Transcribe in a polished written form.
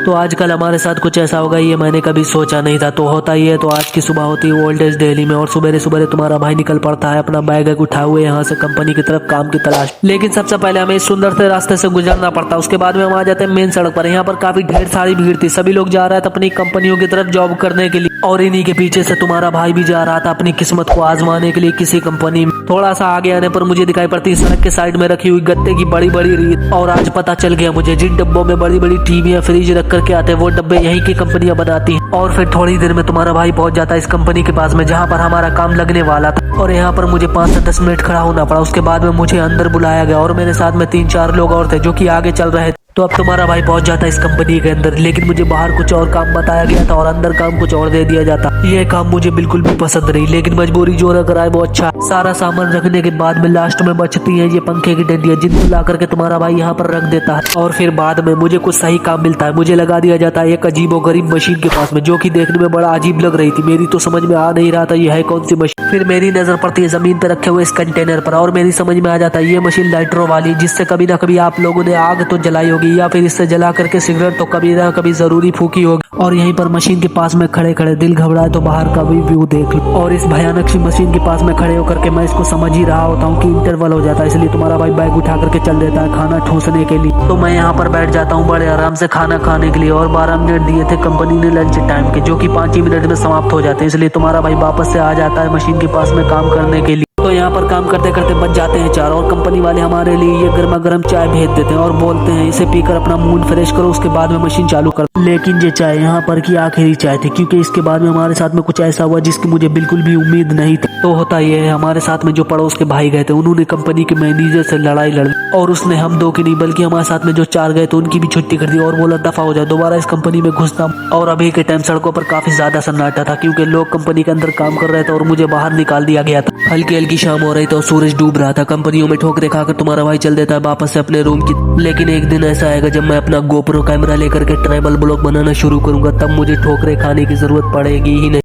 तो आजकल हमारे साथ कुछ ऐसा होगा ये मैंने कभी सोचा नहीं था। तो होता ही है। तो आज की सुबह होती है ओल्ड एज दिल्ली में और सुबह सुबह तुम्हारा भाई निकल पड़ता है अपना बैग उठाए हुए यहाँ से कंपनी की तरफ काम की तलाश। लेकिन सबसे पहले हमें इस सुंदर से रास्ते से गुजरना पड़ता है। उसके बाद में हम आ जाते हैं मेन सड़क पर। यहाँ पर काफी ढेर सारी भीड़ थी। सभी लोग जा रहे थे अपनी कंपनियों की तरफ जॉब करने के लिए और इन्हीं के पीछे से तुम्हारा भाई भी जा रहा था अपनी किस्मत को आजमाने के लिए किसी कंपनी में। थोड़ा सा आगे आने पर मुझे दिखाई पड़ती है सड़क के साइड में रखी हुई गत्ते की बड़ी बड़ी रीत। और आज पता चल गया मुझे जिन डब्बों में बड़ी बड़ी टीवियां फ्रिज रख करके आते हैं वो डब्बे यहीं की कंपनियां बनाती हैं। और फिर थोड़ी देर में तुम्हारा भाई पहुंच जाता है इस कंपनी के पास में जहां पर हमारा काम लगने वाला था। और यहाँ पर मुझे 5 से 10 मिनट खड़ा होना पड़ा। उसके बाद में मुझे अंदर बुलाया गया और मेरे साथ में 3-4 लोग और थे जो कि आगे चल रहे थे। तो अब तुम्हारा भाई पहुंच जाता है इस कंपनी के अंदर। लेकिन मुझे बाहर कुछ और काम बताया गया था और अंदर काम कुछ और दे दिया जाता। यह काम मुझे बिल्कुल भी पसंद नहीं, लेकिन मजबूरी जो रख रहा है वो अच्छा। सारा सामान रखने के बाद में लास्ट में बचती है ये पंखे की डंडियां जिनको ला करके तुम्हारा भाई यहाँ पर रख देता है। और फिर बाद में मुझे कुछ सही काम मिलता है। मुझे लगा दिया जाता है एक अजीब और गरीब मशीन के पास में जो की देखने में बड़ा अजीब लग रही थी। मेरी तो समझ में आ नहीं रहा था ये है कौन सी मशीन। फिर मेरी नजर पड़ती है जमीन पर रखे हुए इस कंटेनर पर और मेरी समझ में आ जाता है ये मशीन लाइटरों वाली जिससे कभी ना कभी आप लोगों ने आग तो जलाई होगी या फिर इससे जला करके सिगरेट तो कभी ना कभी जरूरी फूकी होगी। और यहीं पर मशीन के पास में खड़े खड़े दिल घबराए तो बाहर का भी व्यू देख लो। और इस भयानक सी मशीन के पास में खड़े होकर के मैं इसको समझ ही रहा होता हूँ कि इंटरवल हो जाता है, इसलिए तुम्हारा भाई बैग उठा करके चल देता है खाना ठूसने के लिए। तो मैं यहाँ पर बैठ जाता हूँ बड़े आराम से खाना खाने के लिए। और 12 मिनट दिए थे कंपनी ने लंच टाइम के जो कि 5 ही मिनट में समाप्त हो जाते हैं, इसलिए तुम्हारा भाई वापस से आ जाता है मशीन के पास में काम करने के लिए। तो यहाँ पर काम करते करते बच जाते हैं 4 और कंपनी वाले हमारे लिए ये गर्मा गर्म चाय भेज देते हैं और बोलते हैं इसे पीकर अपना मूड फ्रेश करो उसके बाद में मशीन चालू कर। लेकिन ये चाय यहाँ पर की आखिरी चाय थी क्योंकि इसके बाद में हमारे साथ में कुछ ऐसा हुआ जिसकी मुझे बिल्कुल भी उम्मीद नहीं थी। तो होता ये है हमारे साथ में जो पड़ोस के भाई गए थे उन्होंने कंपनी के मैनेजर से लड़ाई लड़ और उसने हम 2 की नहीं बल्कि हमारे साथ में जो 4 गए थे उनकी भी छुट्टी कर दी और बोला दफा हो जाओ दोबारा इस कंपनी में घुसना। और अभी के टाइम सड़कों पर काफी ज्यादा सन्नाटा था क्योंकि लोग कंपनी के अंदर काम कर रहे थे और मुझे बाहर निकाल दिया गया था। हल्की हल्की शाम हो रही थी और सूरज डूब रहा था। कंपनियों में ठोकरे खाकर तुम्हारा भाई चल देता है वापस से अपने रूम की। लेकिन एक दिन ऐसा आएगा जब मैं अपना गोप्रो कैमरा लेकर के ट्रैवल ब्लॉग बनाना शुरू करूंगा तब मुझे ठोकरे खाने की जरूरत पड़ेगी ही नहीं।